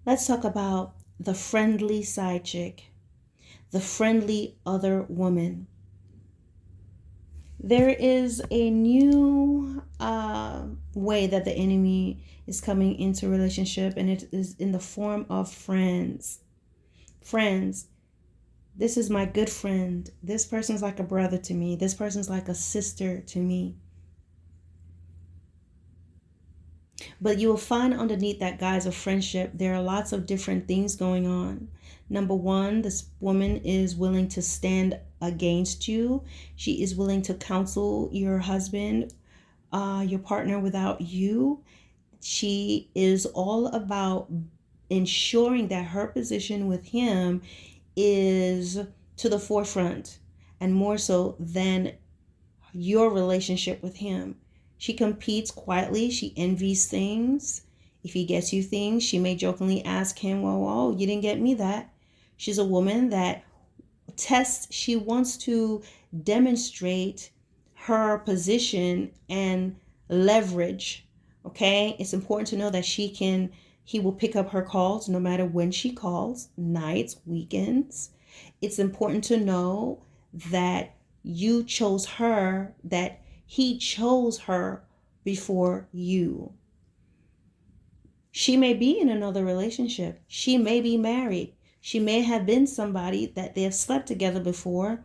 Let's talk about the friendly side chick, the friendly other woman. There is a new way that the enemy is coming into relationship, and it is in the form of friends. Friends. This is my good friend. This person's like a brother to me. This person's like a sister to me. But you will find underneath that guise of friendship, there are lots of different things going on. Number one, this woman is willing to stand against you. She is willing to counsel your husband, your partner without you. She is all about ensuring that her position with him is to the forefront and more so than your relationship with him. She competes quietly. She envies things. If he gets you things, she may jokingly ask him, well, oh, you didn't get me that. She's a woman that tests, she wants to demonstrate her position and leverage. Okay. It's important to know that he will pick up her calls no matter when she calls, nights, weekends. It's important to know that you chose her, that he chose her before you. She may be in another relationship. She may be married. She may have been somebody that they have slept together before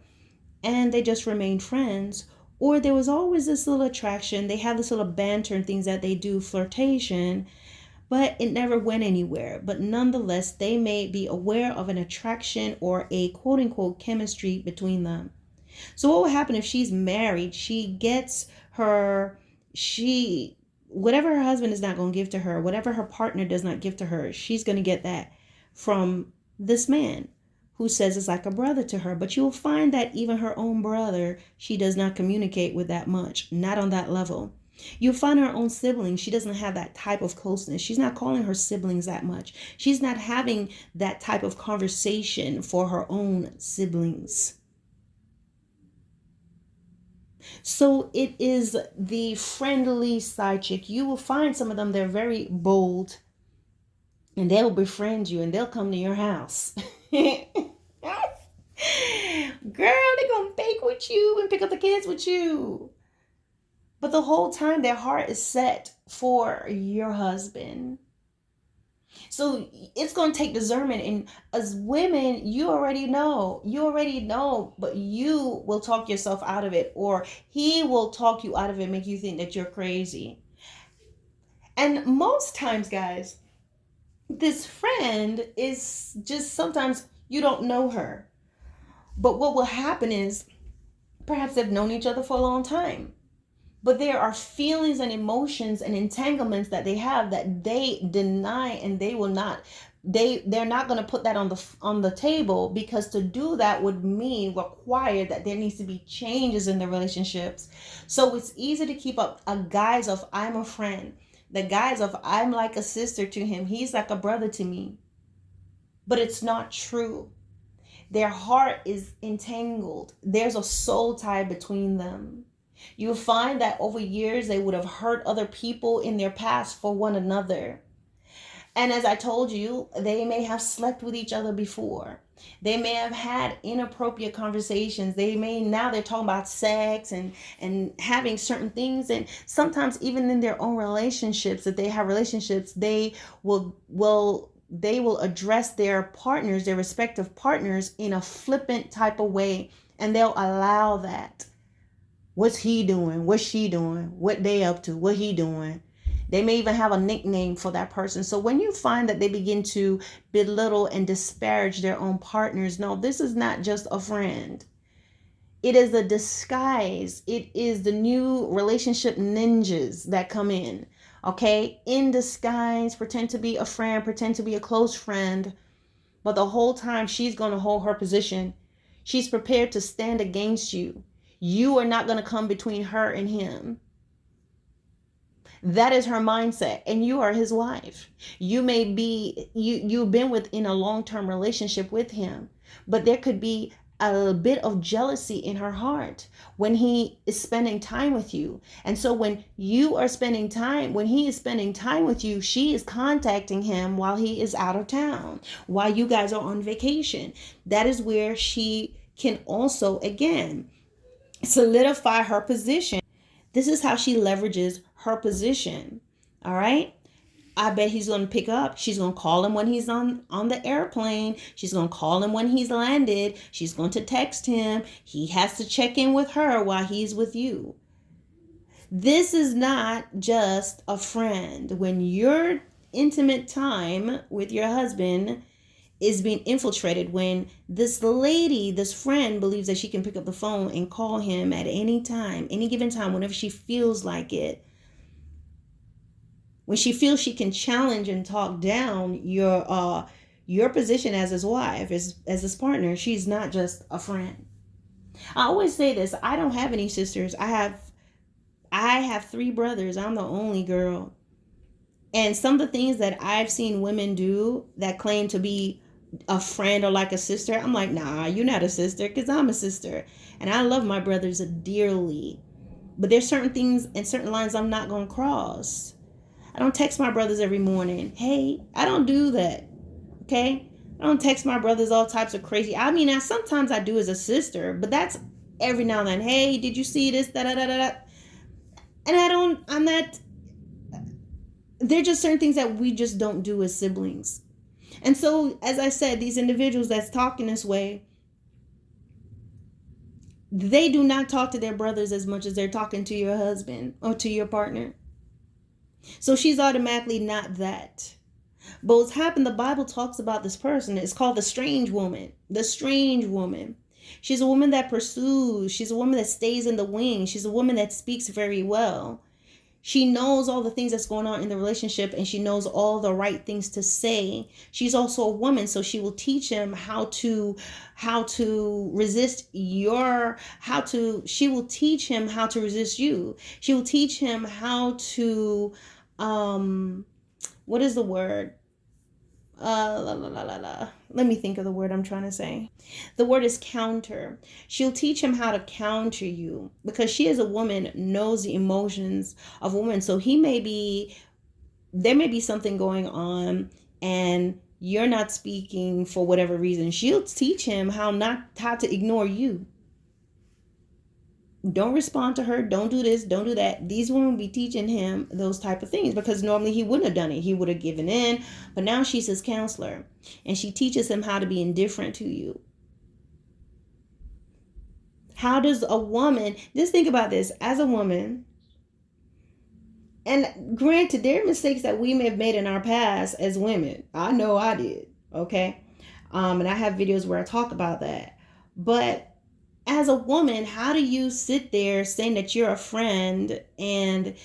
and they just remained friends. Or there was always this little attraction. They have this little banter and things that they do, flirtation, but it never went anywhere. But nonetheless, they may be aware of an attraction or a quote unquote chemistry between them. So what will happen if she's married? She gets whatever her husband is not going to give to her, whatever her partner does not give to her, she's going to get that from this man who says it's like a brother to her. But you'll find that even her own brother, she does not communicate with that much, not on that level. You'll find her own siblings, she doesn't have that type of closeness. She's not calling her siblings that much. She's not having that type of conversation for her own siblings. So it is the friendly side chick. You will find some of them, they're very bold and they'll befriend you and they'll come to your house. Girl, they're going to bake with you and pick up the kids with you. But the whole time their heart is set for your husband. So it's going to take discernment. And as women, you already know, but you will talk yourself out of it, or he will talk you out of it, make you think that you're crazy. And most times, guys, this friend is just sometimes you don't know her. But what will happen is perhaps they've known each other for a long time. But there are feelings and emotions and entanglements that they have that they deny, and they will not, they're not going to put that on the table, because to do that would mean require that there needs to be changes in the relationships. So it's easy to keep up a guise of I'm a friend, the guise of I'm like a sister to him, he's like a brother to me. But it's not true. Their heart is entangled. There's a soul tie between them. You'll find that over years they would have hurt other people in their past for one another. And as I told you, they may have slept with each other before. They may have had inappropriate conversations. Now they're talking about sex and having certain things. And sometimes even in their own relationships, if they have relationships, they will address their partners, their respective partners, in a flippant type of way, and they'll allow that. What's he doing? What's she doing? What they up to? What he doing? They may even have a nickname for that person. So when you find that they begin to belittle and disparage their own partners, no, this is not just a friend. It is a disguise. It is the new relationship ninjas that come in. Okay? In disguise, pretend to be a friend, pretend to be a close friend. But the whole time she's going to hold her position. She's prepared to stand against you. You are not going to come between her and him. That is her mindset, and you are his wife. You've been within a long-term relationship with him, but there could be a bit of jealousy in her heart when he is spending time with you. And so when you are spending time, when he is spending time with you, she is contacting him while he is out of town, while you guys are on vacation. That is where she can also, again, solidify her position. This is how she leverages her position. All right. I bet he's going to pick up. She's going to call him when he's on the airplane. She's going to call him when he's landed. She's going to text him. He has to check in with her while he's with you. This is not just a friend. When your intimate time with your husband is being infiltrated, when this lady, this friend, believes that she can pick up the phone and call him at any time, any given time, whenever she feels like it, when she feels she can challenge and talk down your position as his wife, as his partner, she's not just a friend. I always say this: I don't have any sisters. I have 3 brothers. I'm the only girl. And some of the things that I've seen women do that claim to be a friend or like a sister, I'm like, nah, you're not a sister, because I'm a sister. And I love my brothers dearly. But there's certain things and certain lines I'm not going to cross. I don't text my brothers every morning. Hey, I don't do that. Okay? I don't text my brothers all types of crazy. I mean, sometimes I do as a sister, but that's every now and then. Hey, did you see this? Da da da da. And I'm not, there are just certain things that we just don't do as siblings. And so, as I said, these individuals that's talking this way, they do not talk to their brothers as much as they're talking to your husband or to your partner. So she's automatically not that. But what's happened, the Bible talks about this person. It's called the strange woman. The strange woman. She's a woman that pursues. She's a woman that stays in the wings. She's a woman that speaks very well. She knows all the things that's going on in the relationship, and she knows all the right things to say. She's also a woman, so she will teach him how to resist she will teach him how to resist you. She will teach him how to what is the word? Let me think of the word I'm trying to say. The word is counter. She'll teach him how to counter you, because she as a woman knows the emotions of women. So there may be something going on and you're not speaking for whatever reason. She'll teach him how to ignore you. Don't respond to her. Don't do this. Don't do that. These women will be teaching him those type of things, because normally he wouldn't have done it. He would have given in. But now she's his counselor, and she teaches him how to be indifferent to you. How does a woman, just think about this, as a woman, and granted, there are mistakes that we may have made in our past as women. I know I did. Okay. And I have videos where I talk about that. But as a woman, how do you sit there saying that you're a friend and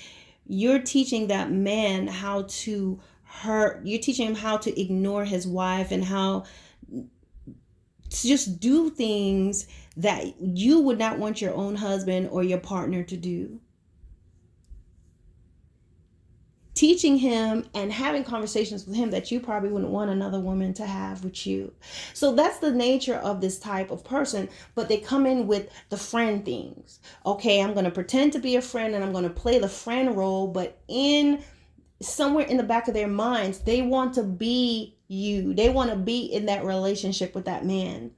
you're teaching that man how to you're teaching him how to ignore his wife and how to just do things that you would not want your own husband or your partner to do? Teaching him and having conversations with him that you probably wouldn't want another woman to have with you. So that's the nature of this type of person. But they come in with the friend things. Okay, I'm going to pretend to be a friend and I'm going to play the friend role. But somewhere in the back of their minds, they want to be you. They want to be in that relationship with that man.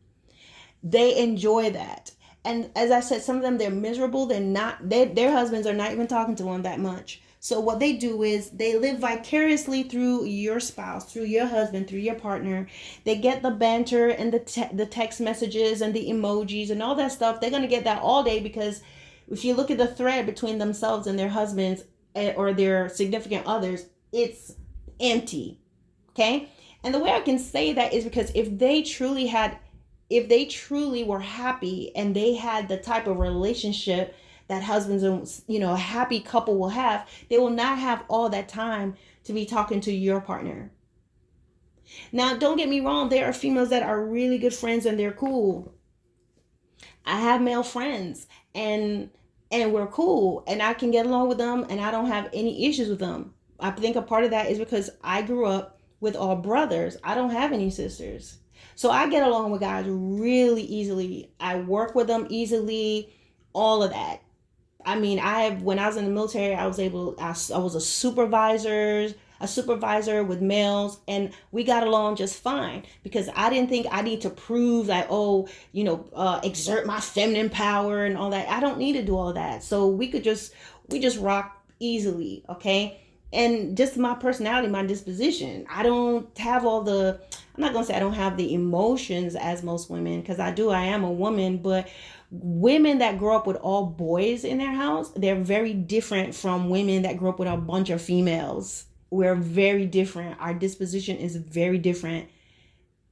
They enjoy that. And as I said, some of them, they're miserable. Their husbands are not even talking to them that much. So what they do is they live vicariously through your spouse, through your husband, through your partner. They get the banter and the text messages and the emojis and all that stuff. They're going to get that all day, because if you look at the thread between themselves and their husbands or their significant others, it's empty. Okay? And the way I can say that is because if they truly were happy and they had the type of relationship that husbands and a happy couple will have, they will not have all that time to be talking to your partner. Now, don't get me wrong, there are females that are really good friends and they're cool. I have male friends and we're cool and I can get along with them and I don't have any issues with them. I think a part of that is because I grew up with all brothers. I don't have any sisters. So I get along with guys really easily. I work with them easily, all of that. I mean, when I was in the military, I was a supervisor with males, and we got along just fine because I didn't think I need to prove like, oh, exert my feminine power and all that. I don't need to do all that. So we just rock easily, okay? And just my personality, my disposition. I don't have I'm not going to say I don't have the emotions as most women, because I do. I am a woman, but women that grow up with all boys in their house, they're very different from women that grew up with a bunch of females. We're very different. Our disposition is very different.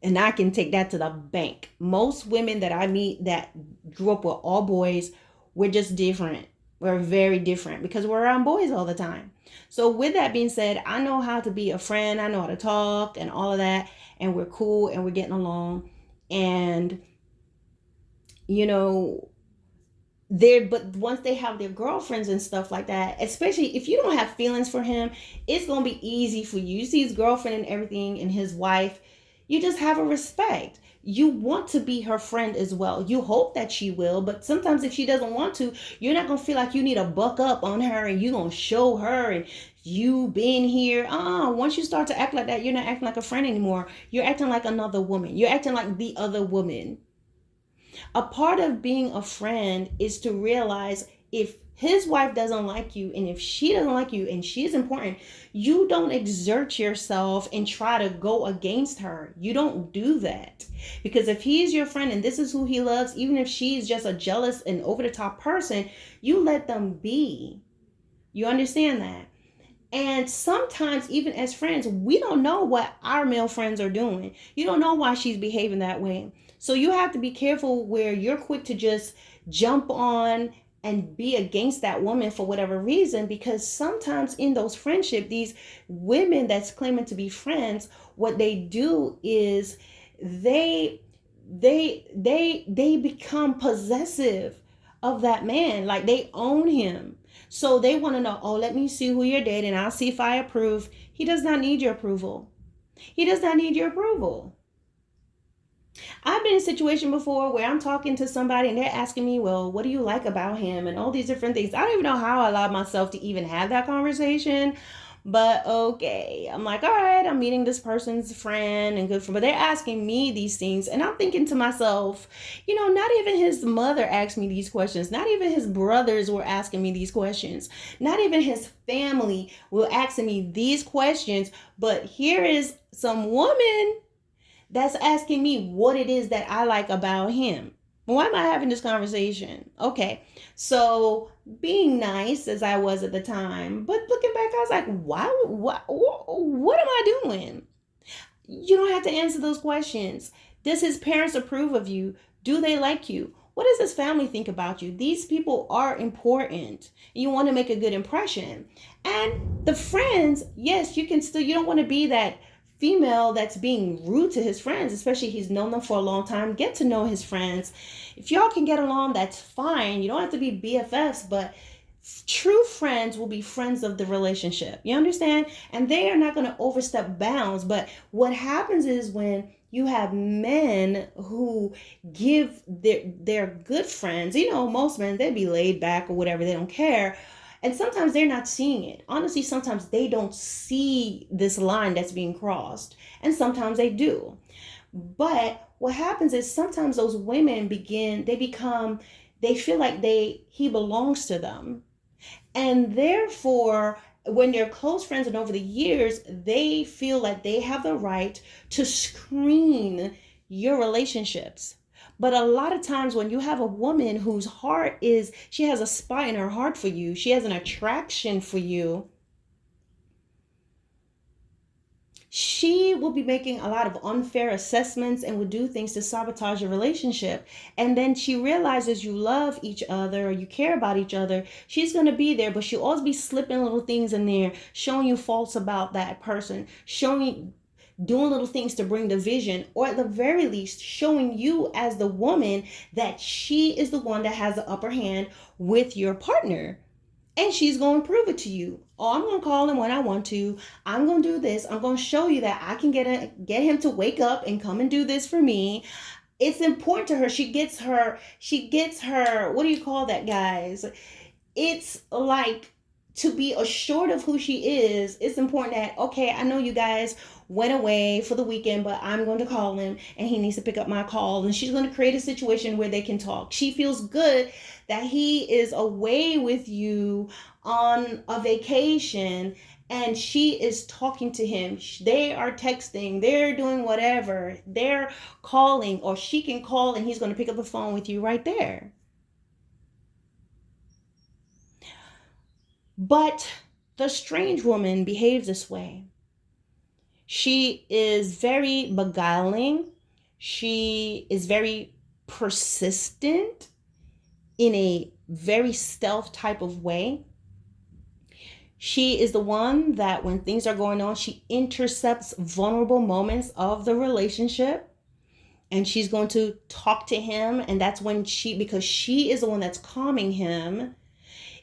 And I can take that to the bank. Most women that I meet that grew up with all boys, we're just different. We're very different because we're around boys all the time. So with that being said, I know how to be a friend. I know how to talk and all of that. And we're cool and we're getting along. And but once they have their girlfriends and stuff like that, especially if you don't have feelings for him, it's going to be easy for you. You see his girlfriend and everything and his wife, you just have a respect. You want to be her friend as well. You hope that she will, but sometimes if she doesn't want to, you're not going to feel like you need to buck up on her and you're going to show her and you being here. Once you start to act like that, you're not acting like a friend anymore. You're acting like another woman. You're acting like the other woman. A part of being a friend is to realize if his wife doesn't like you and if she doesn't like you and she is important, you don't exert yourself and try to go against her. You don't do that. Because if he is your friend and this is who he loves, even if she's just a jealous and over the top person, you let them be. You understand that? And sometimes, even as friends, we don't know what our male friends are doing. You don't know why she's behaving that way. So you have to be careful where you're quick to just jump on and be against that woman for whatever reason, because sometimes in those friendships, these women that's claiming to be friends, what they do is they become possessive of that man. Like they own him. So they want to know, oh, let me see who you're dating. I'll see if I approve. He does not need your approval. He does not need your approval. I've been in a situation before where I'm talking to somebody and they're asking me, well, what do you like about him? And all these different things. I don't even know how I allowed myself to even have that conversation. But okay, I'm like, all right, I'm meeting this person's friend and good friend, but they're asking me these things. And I'm thinking to myself, not even his mother asked me these questions. Not even his brothers were asking me these questions. Not even his family were asking me these questions. But here is some woman that's asking me what it is that I like about him. Why am I having this conversation? Okay, so being nice as I was at the time, but looking back, I was like, what am I doing? You don't have to answer those questions. Does his parents approve of you? Do they like you? What does his family think about you? These people are important. You want to make a good impression. And the friends, yes, you don't want to be that female that's being rude to his friends, especially he's known them for a long time. Get to know his friends. If y'all can get along, that's fine. You don't have to be BFFs, but true friends will be friends of the relationship. You understand? And they are not going to overstep bounds. But what happens is when you have men who give their good friends, most men, they'd be laid back or whatever. They don't care. And sometimes they're not seeing it. Honestly, sometimes they don't see this line that's being crossed. And sometimes they do. But what happens is sometimes those women they feel like he belongs to them. And therefore, when they're close friends and over the years, they feel like they have the right to screen your relationships. But a lot of times when you have a woman whose she has a spot in her heart for you, she has an attraction for you, she will be making a lot of unfair assessments and will do things to sabotage your relationship. And then she realizes you love each other or you care about each other. She's going to be there, but she'll always be slipping little things in there, showing you faults about that person, doing little things to bring division, or at the very least showing you as the woman that she is the one that has the upper hand with your partner. And she's going to prove it to you Oh, I'm going to call him when I want to. I'm going to do this. I'm going to show you that I can get him to wake up and come and do this for me. It's important to her. She gets her, what do you call that, guys? It's like, to be assured of who she is, it's important that, okay, I know you guys went away for the weekend, but I'm going to call him and he needs to pick up my call. And she's going to create a situation where they can talk. She feels good that he is away with you on a vacation and she is talking to him. They are texting, they're doing whatever, they're calling, or she can call and he's going to pick up the phone with you right there. But the strange woman behaves this way. She is very beguiling. She is very persistent in a very stealth type of way. She is the one that when things are going on, she intercepts vulnerable moments of the relationship and she's going to talk to him. And that's when because she is the one that's calming him,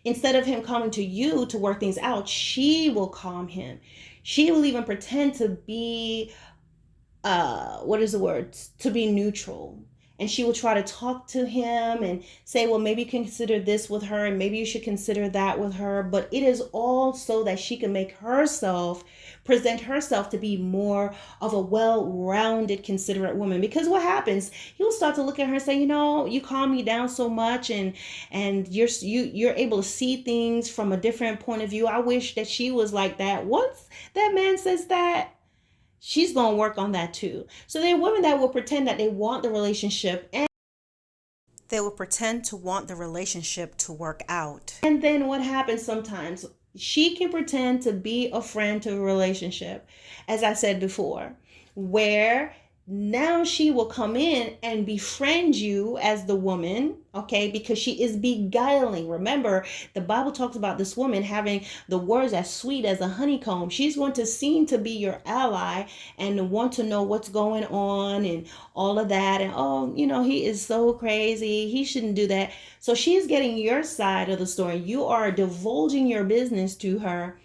instead of him coming to you to work things out, she will calm him. She will even pretend to be, what is the word? To be neutral. And she will try to talk to him and say, well, maybe consider this with her and maybe you should consider that with her. But it is all so that she can present herself to be more of a well-rounded, considerate woman. Because what happens, he'll start to look at her and say, you calm me down so much and you're able to see things from a different point of view. I wish that she was like that. Once that man says that, she's going to work on that too. So there are women that will pretend that they want the relationship and they will pretend to want the relationship to work out. And then what happens sometimes? She can pretend to be a friend to a relationship, as I said before, where now she will come in and befriend you as the woman, okay, because she is beguiling. Remember, the Bible talks about this woman having the words as sweet as a honeycomb. She's going to seem to be your ally and want to know what's going on and all of that. And, oh, he is so crazy. He shouldn't do that. So she's getting your side of the story. You are divulging your business to her.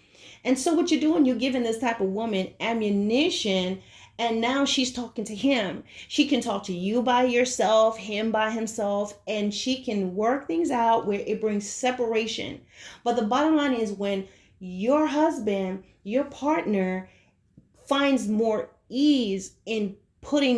And so what you're doing, you're giving this type of woman ammunition. And now she's talking to him. She can talk to you by yourself, him by himself, and she can work things out where it brings separation. But the bottom line is, when your husband, your partner, finds more ease in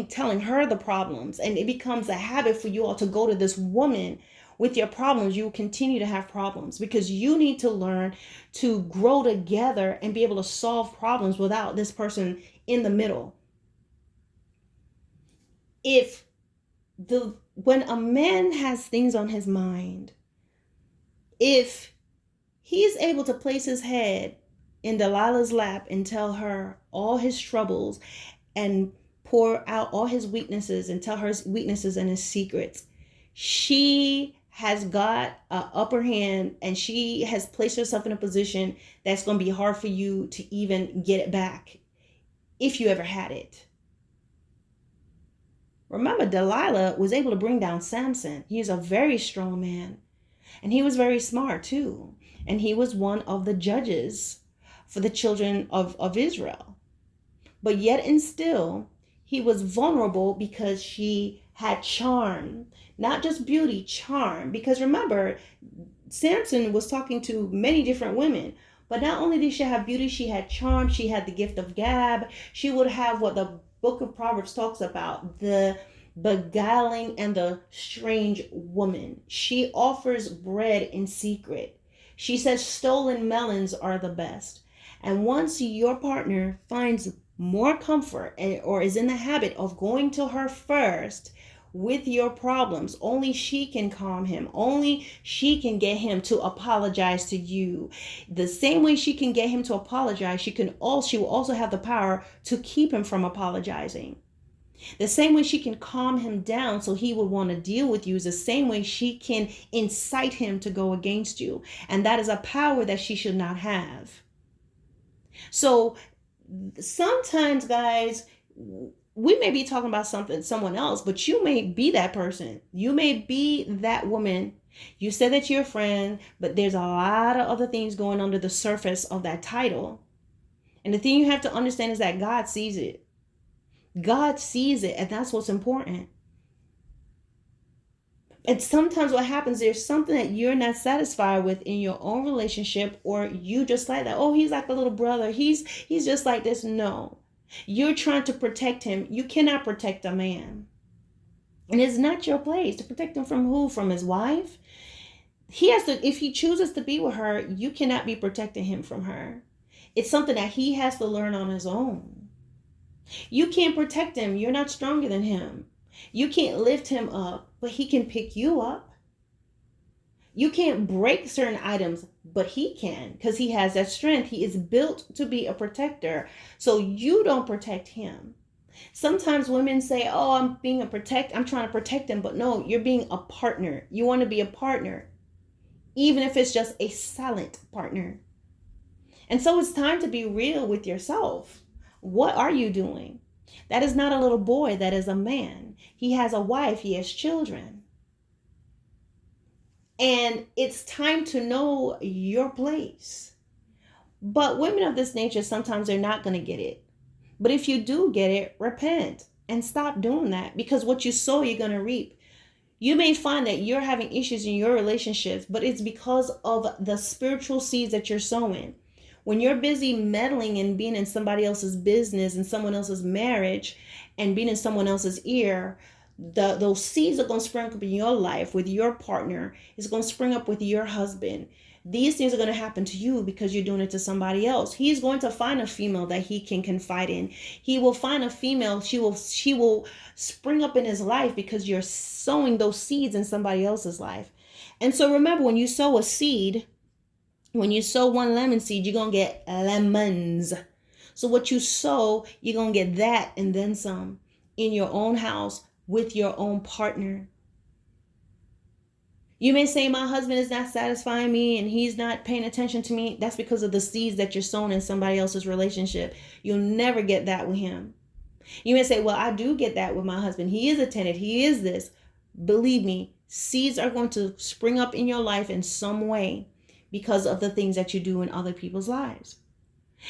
telling her the problems, and it becomes a habit for you all to go to this woman with your problems, you will continue to have problems, because you need to learn to grow together and be able to solve problems without this person in the middle. When a man has things on his mind, if he is able to place his head in Delilah's lap and tell her all his troubles and pour out all his weaknesses and tell her his weaknesses and his secrets, she has got an upper hand and she has placed herself in a position that's going to be hard for you to even get it back, if you ever had it. Remember, Delilah was able to bring down Samson. He is a very strong man. And he was very smart too. And he was one of the judges for the children of Israel. But yet and still, he was vulnerable because she had charm. Not just beauty, charm. Because remember, Samson was talking to many different women. But not only did she have beauty, she had charm. She had the gift of gab. She would have what the book of Proverbs talks about, the beguiling and the strange woman. She offers bread in secret. She says stolen melons are the best. And once your partner finds more comfort or is in the habit of going to her first with your problems, only she can calm him. Only she can get him to apologize to you. The same way she can get him to apologize, she will also have the power to keep him from apologizing. The same way she can calm him down so he would want to deal with you is the same way she can incite him to go against you. And that is a power that she should not have. So sometimes, guys, we may be talking about someone else, but you may be that person. You may be that woman You said that you're a friend, but there's a lot of other things going under the surface of that title. And the thing you have to understand is that God sees it. God sees it, and that's what's important. And sometimes what happens, there's something that you're not satisfied with in your own relationship, or you just like that. Oh, he's like a little brother. He's just like this. No. You're trying to protect him. You cannot protect a man. And it's not your place to protect him from who? From his wife? He has to, if he chooses to be with her, you cannot be protecting him from her. It's something that he has to learn on his own. You can't protect him. You're not stronger than him. You can't lift him up, but he can pick you up. You can't break certain items, but he can, because he has that strength. He is built to be a protector. So you don't protect him. Sometimes women say, oh, I'm trying to protect him. But no, you're being a partner. You want to be a partner, even if it's just a silent partner. And so it's time to be real with yourself. What are you doing? That is not a little boy. That is a man. He has a wife. He has children. And it's time to know your place. But women of this nature, sometimes they're not going to get it. But if you do get it, repent and stop doing that, because what you sow, you're going to reap. You may find that you're having issues in your relationships, but it's because of the spiritual seeds that you're sowing. When you're busy meddling and being in somebody else's business and someone else's marriage and being in someone else's ear, those seeds are going to spring up in your life with your partner. It's going to spring up with your husband. These things are going to happen to you because you're doing it to somebody else. He's going to find a female that he can confide in. He will find a female. She will spring up in his life because you're sowing those seeds in somebody else's life. And so remember, when you sow a seed, when you sow one lemon seed, you're going to get lemons. So what you sow, you're going to get that and then some in your own house with your own partner. You may say, my husband is not satisfying me and he's not paying attention to me. That's because of the seeds that you're sowing in somebody else's relationship. You'll never get that with him. You may say, well, I do get that with my husband. He is attentive. He is this. Believe me, seeds are going to spring up in your life in some way because of the things that you do in other people's lives.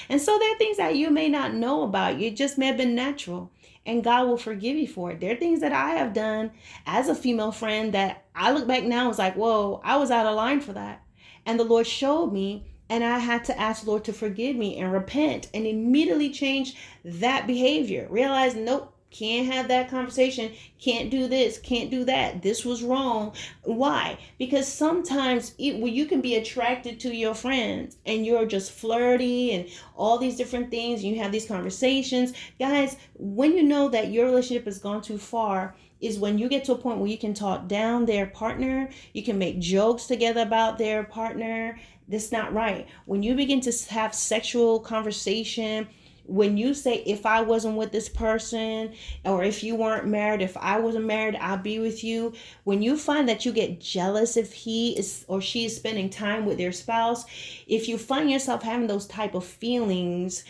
And so there are things that you may not know about. You just may have been natural, and God will forgive you for it. There are things that I have done as a female friend that I look back now and was like, whoa, I was out of line for that. And the Lord showed me, and I had to ask the Lord to forgive me and repent and immediately change that behavior. Realize, nope, can't have that conversation. Can't do this. Can't do that. This was wrong. Why? Because sometimes you can be attracted to your friends and you're just flirty and all these different things. You have these conversations. Guys, when you know that your relationship has gone too far is when you get to a point where you can talk down their partner. You can make jokes together about their partner. That's not right. When you begin to have sexual conversation, when you say, if I wasn't with this person, or if you weren't married, if I wasn't married, I'll be with you. When you find that you get jealous if he is or she is spending time with their spouse, if you find yourself having those type of feelings,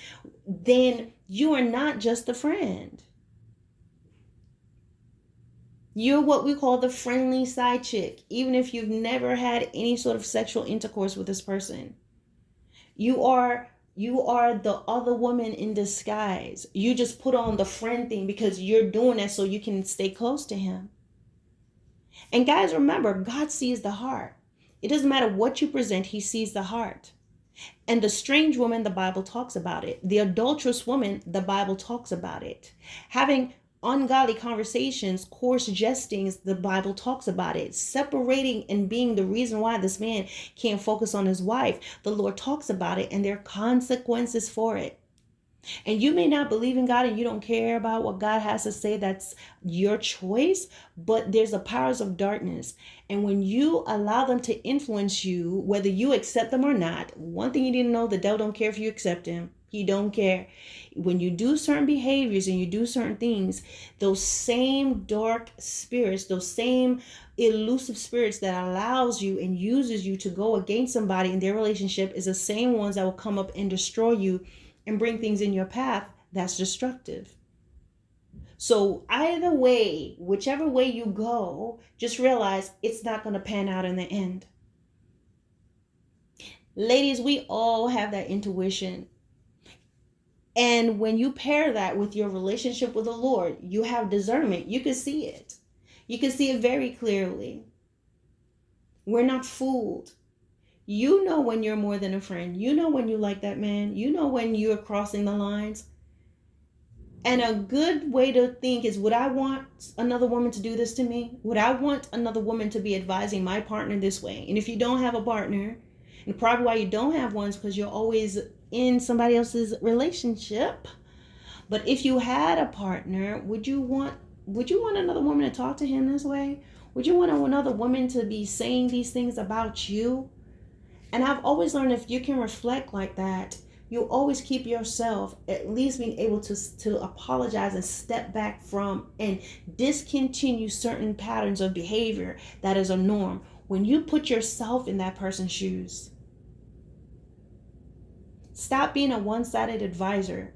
then you are not just a friend. You're what we call the friendly side chick, even if you've never had any sort of sexual intercourse with this person. You are the other woman in disguise. You just put on the friend thing because you're doing that so you can stay close to him. And guys, remember, God sees the heart. It doesn't matter what you present, he sees the heart. And the strange woman, the Bible talks about it. The adulterous woman, the Bible talks about it. Having ungodly conversations, coarse jestings, the Bible talks about it. Separating and being the reason why this man can't focus on his wife, the Lord talks about it, and there are consequences for it. And you may not believe in God and you don't care about what God has to say. That's your choice. But there's the powers of darkness. And when you allow them to influence you, whether you accept them or not, one thing you need to know, the devil don't care if you accept him. He don't care. When you do certain behaviors and you do certain things, those same dark spirits, those same elusive spirits that allows you and uses you to go against somebody in their relationship is the same ones that will come up and destroy you and bring things in your path that's destructive. So either way, whichever way you go, just realize it's not going to pan out in the end. Ladies, we all have that intuition. And when you pair that with your relationship with the Lord, you have discernment. You can see it. You can see it very clearly. We're not fooled. You know when you're more than a friend. You know when you like that man. You know when you're crossing the lines. And a good way to think is, would I want another woman to do this to me? Would I want another woman to be advising my partner this way? And if you don't have a partner, and probably why you don't have one is because you're always in somebody else's relationship. But if you had a partner, would you want another woman to talk to him this way? Would you want another woman to be saying these things about you? And I've always learned, if you can reflect like that, you'll always keep yourself at least being able to apologize and step back from and discontinue certain patterns of behavior that is a norm. When you put yourself in that person's shoes, stop being a one-sided advisor.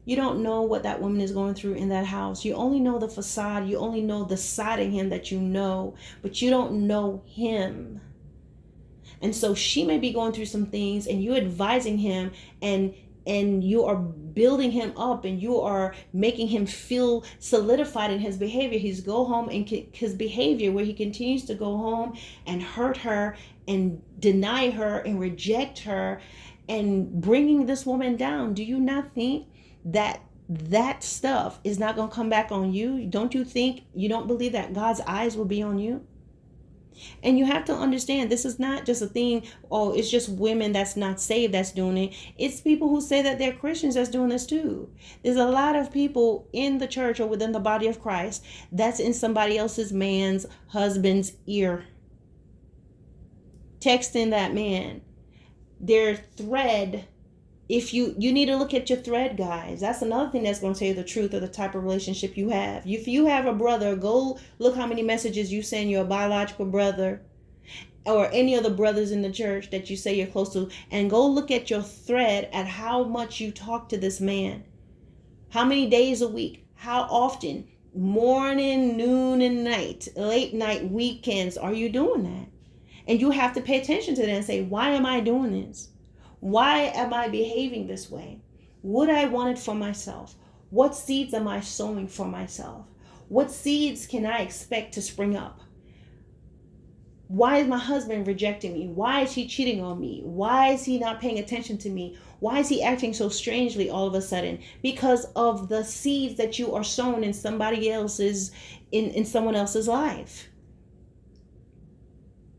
You don't know what that woman is going through in that house. You only know the facade. You only know the side of him that you know, but you don't know him. And so she may be going through some things, and you're advising him, and you are building him up, and you are making him feel solidified in his behavior. His go home and his behavior where he continues to go home and hurt her and deny her and reject her and bringing this woman down. Do you not think that stuff is not going to come back on you? Don't you think, you don't believe that God's eyes will be on you? And you have to understand, this is not just a thing, oh, it's just women that's not saved that's doing it. It's people who say that they're Christians that's doing this too. There's a lot of people in the church or within the body of Christ that's in somebody else's man's husband's ear, texting that man their thread. If you need to look at your thread, guys. That's another thing that's going to tell you the truth of the type of relationship you have. If you have a brother, go look how many messages you send your biological brother or any of the brothers in the church that you say you're close to, and go look at your thread at how much you talk to this man. How many days a week? How often? Morning, noon, and night. Late night, weekends. Are you doing that? And you have to pay attention to that and say, why am I doing this? Why am I behaving this way? Would I want it for myself? What seeds am I sowing for myself? What seeds can I expect to spring up? Why is my husband rejecting me? Why is he cheating on me? Why is he not paying attention to me? Why is he acting so strangely all of a sudden? Because of the seeds that you are sowing in somebody else's, in someone else's life.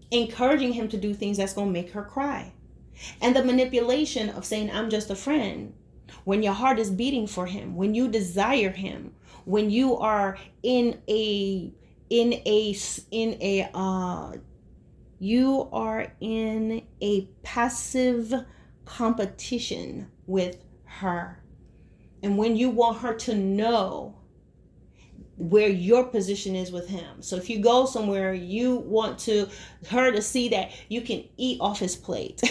Encouraging him to do things that's going to make her cry. And the manipulation of saying, I'm just a friend, when your heart is beating for him, when you desire him, when you are in a passive competition with her. And when you want her to know where your position is with him. So if you go somewhere, you want her to see that you can eat off his plate.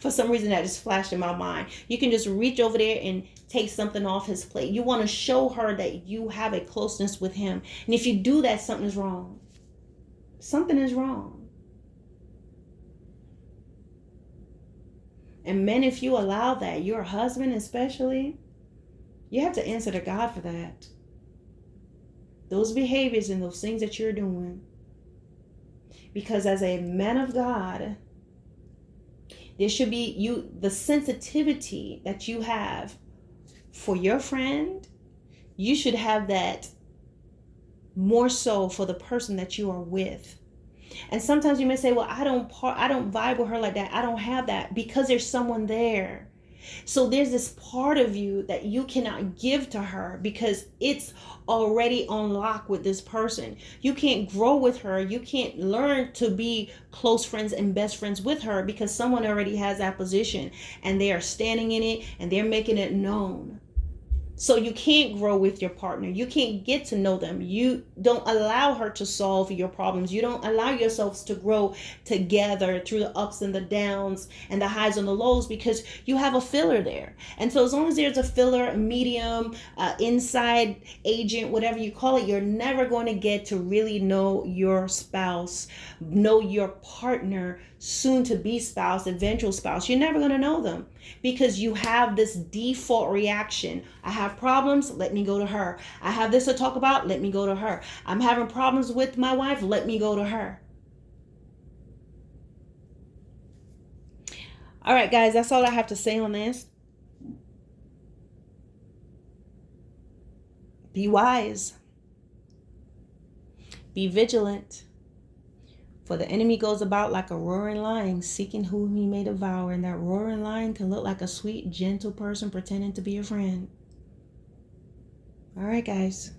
For some reason that just flashed in my mind. You can just reach over there and take something off his plate. You want to show her that you have a closeness with him. And if you do that, something is wrong. Something is wrong. And men, if you allow that, your husband especially, you have to answer to God for that. Those behaviors and those things that you're doing. Because as a man of God, there should be the sensitivity that you have for your friend. You should have that more so for the person that you are with. And sometimes you may say, well, I don't vibe with her like that. I don't have that, because there's someone there. So there's this part of you that you cannot give to her because it's already on lock with this person. You can't grow with her. You can't learn to be close friends and best friends with her because someone already has that position and they are standing in it and they're making it known. So you can't grow with your partner. You can't get to know them. You don't allow her to solve your problems. You don't allow yourselves to grow together through the ups and the downs and the highs and the lows, because you have a filler there. And so as long as there's a filler, a medium, inside agent, whatever you call it, you're never going to get to really know your spouse, know your partner, soon to be spouse, eventual spouse. You're never going to know them, because you have this default reaction. I have problems, let me go to her. I have this to talk about, let me go to her. I'm having problems with my wife, let me go to her. All right, guys, that's all I have to say on this. Be wise. Be vigilant. For the enemy goes about like a roaring lion, seeking whom he may devour. And that roaring lion can look like a sweet, gentle person pretending to be a friend. All right, guys.